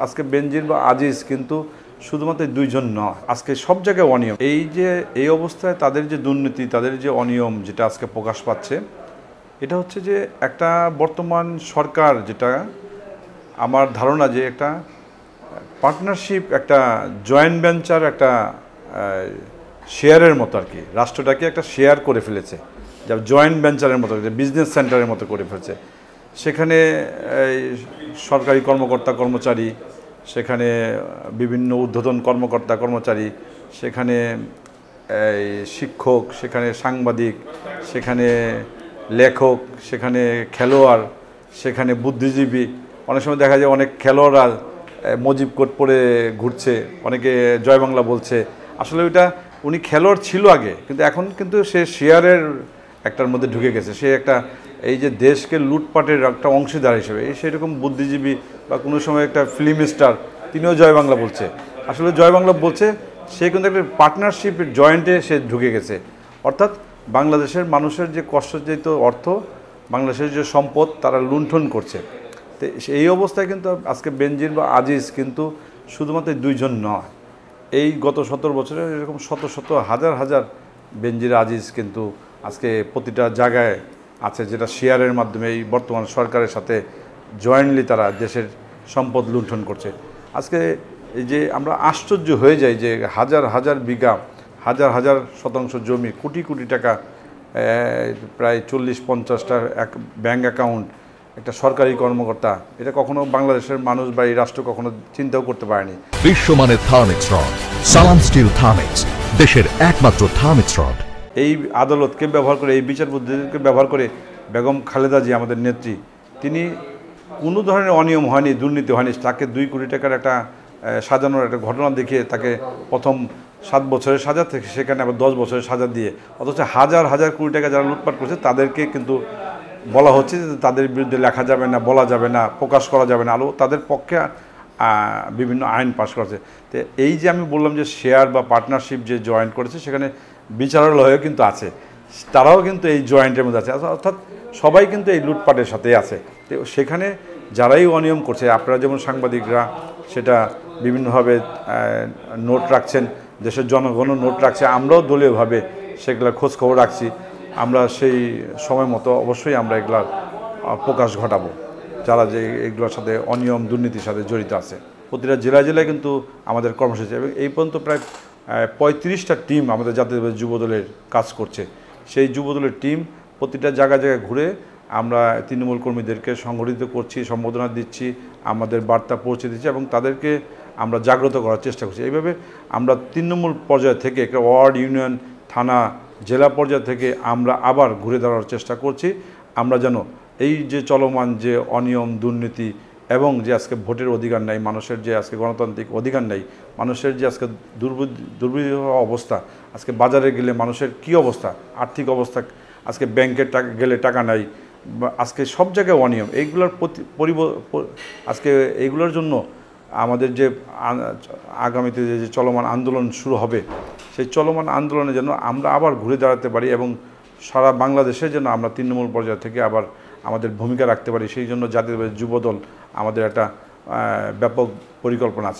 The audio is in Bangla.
আজকে বেনজির বা আজিজ কিন্তু শুধুমাত্র দুইজন নয়, আজকে সব জায়গায় অনিয়ম। এই অবস্থায় তাদের যে দুর্নীতি, তাদের যে অনিয়ম যেটা আজকে প্রকাশ পাচ্ছে, এটা হচ্ছে যে একটা বর্তমান সরকার, যেটা আমার ধারণা যে একটা পার্টনারশিপ, একটা জয়েন্ট ভেঞ্চার, একটা শেয়ারের মতো আর কি, রাষ্ট্রটাকে একটা শেয়ার করে ফেলেছে, যা জয়েন্ট ভেঞ্চারের মতো, বিজনেস সেন্টারের মতো করে ফেলেছে। সেখানে সরকারি কর্মকর্তা কর্মচারী, সেখানে বিভিন্ন ঊর্ধ্বতন কর্মকর্তা কর্মচারী, সেখানে শিক্ষক, সেখানে সাংবাদিক, সেখানে লেখক, সেখানে খেলোয়াড়, সেখানে বুদ্ধিজীবী। অনেক সময় দেখা যায় অনেক খেলোয়াড়রা মুজিব কোট পরে ঘুরছে, অনেকে জয় বাংলা বলছে। আসলে ওইটা উনি খেলোয়াড় ছিল আগে, কিন্তু এখন কিন্তু সে শেয়ারের একটার মধ্যে ঢুকে গেছে। সে একটা এই যে দেশকে লুটপাটের একটা অংশীদার হিসেবে সেরকম বুদ্ধিজীবী বা কোনো সময় একটা ফিল্ম স্টার, তিনিও জয় বাংলা বলছে। আসলে জয় বাংলা বলছে, সে কিন্তু একটা পার্টনারশিপের জয়েন্টে সে ঢুকে গেছে। অর্থাৎ বাংলাদেশের মানুষের যে কষ্টার্জিত অর্থ, বাংলাদেশের যে সম্পদ, তারা লুণ্ঠন করছে। তো এই অবস্থায় কিন্তু আজকে বেনজির বা আজিজ কিন্তু শুধুমাত্র দুইজন নয়, এই গত 17 বছরে এরকম শত শত হাজার হাজার বেনজির আজিজ কিন্তু আজকে প্রতিটা জায়গায় আছে, যেটা শেয়ারের মাধ্যমে এই বর্তমান সরকারের সাথে জয়েন্টলি তারা দেশের সম্পদ লুণ্ঠন করছে। আজকে এই যে আমরা আশ্চর্য হয়ে যাই যে হাজার হাজার বিঘা, হাজার হাজার শতাংশ জমি, কোটি কোটি টাকা, প্রায় 40-50টা ব্যাঙ্ক অ্যাকাউন্ট, একটা সরকারি কর্মকর্তা, এটা কখনো বাংলাদেশের মানুষ বা এই রাষ্ট্র কখনো চিন্তাও করতে পারেনি। বিশ্বমানের থার্মিক্স রড, সালাম স্টিল থার্মিক্স, দেশের একমাত্র থার্মিক্স রড। এই আদালতকে ব্যবহার করে, এই বিচার পদ্ধতিকে ব্যবহার করে বেগম খালেদা জি, আমাদের নেত্রী, তিনি কোনো ধরনের অনিয়ম হয়নি, দুর্নীতি হয়নি। তাকে 2 কোটি টাকার একটা সাজানোর একটা ঘটনা দেখিয়ে তাকে প্রথম 7 বছরের সাজা থেকে সেখানে আবার 10 বছরের সাজা দিয়ে, অথচ হাজার হাজার কোটি টাকা যারা লুটপাট করছে তাদেরকে কিন্তু বলা হচ্ছে যে তাদের বিরুদ্ধে লেখা যাবে না, বলা যাবে না, প্রকাশ করা যাবে না। তাদের পক্ষে বিভিন্ন আইন পাশ করেছে। তো এই যে আমি বললাম যে শেয়ার বা পার্টনারশিপ যে জয়েন্ট করেছে, সেখানে বিচারালয়ও কিন্তু আছে, তারাও কিন্তু এই জয়েন্টের মধ্যে আছে। অর্থাৎ সবাই কিন্তু এই লুটপাটের সাথে আছে। তো সেখানে যারাই অনিয়ম করছে, আপনারা যেমন সাংবাদিকরা সেটা বিভিন্নভাবে নোট রাখছেন, দেশের জনগণও নোট রাখছে, আমরাও দলীয়ভাবে সেগুলোর খোঁজখবর রাখছি। আমরা সেই সময় মতো অবশ্যই আমরা এগুলার প্রকাশ ঘটাবো, যারা যে এগুলোর সাথে অনিয়ম দুর্নীতির সাথে জড়িত আছে। প্রতিটা জেলায় জেলায় কিন্তু আমাদের কর্মসূচি, এবং এই পর্যন্ত প্রায় 35টা টিম আমাদের জাতীয় যুবদলের কাজ করছে। সেই যুবদলের টিম প্রতিটা জায়গায় জায়গায় ঘুরে আমরা তৃণমূল কর্মীদেরকে সংগঠিত করছি, সম্বোধনা দিচ্ছি, আমাদের বার্তা পৌঁছে দিচ্ছি, এবং তাদেরকে আমরা জাগ্রত করার চেষ্টা করছি। এইভাবে আমরা তৃণমূল পর্যায় থেকে একটা ওয়ার্ড, ইউনিয়ন, থানা, জেলা পর্যায় থেকে আমরা আবার ঘুরে দাঁড়ানোর চেষ্টা করছি। আমরা যেন এই যে চলমান যে অনিয়ম দুর্নীতি, এবং যে আজকে ভোটের অধিকার নাই, মানুষের যে আজকে গণতান্ত্রিক অধিকার নাই, মানুষের যে আজকে দুর্বিধ অবস্থা, আজকে বাজারে গেলে মানুষের কি অবস্থা, আর্থিক অবস্থা, আজকে ব্যাংকের টাকা গেলে টাকা নাই, আজকে সব জায়গায় অনিয়ম, এইগুলোর আজকে এইগুলোর জন্য আমাদের যে আগামীতে যে চলমান আন্দোলন শুরু হবে, সেই চলমান আন্দোলনে যেন আমরা আবার ঘুরে দাঁড়াতে পারি, এবং সারা বাংলাদেশে যেন আমরা তৃণমূল পর্যায় থেকে আবার আমাদের ভূমিকা রাখতে পারি, সেই জন্য জাতীয় যুবদল আমাদের একটা ব্যাপক পরিকল্পনা আছে।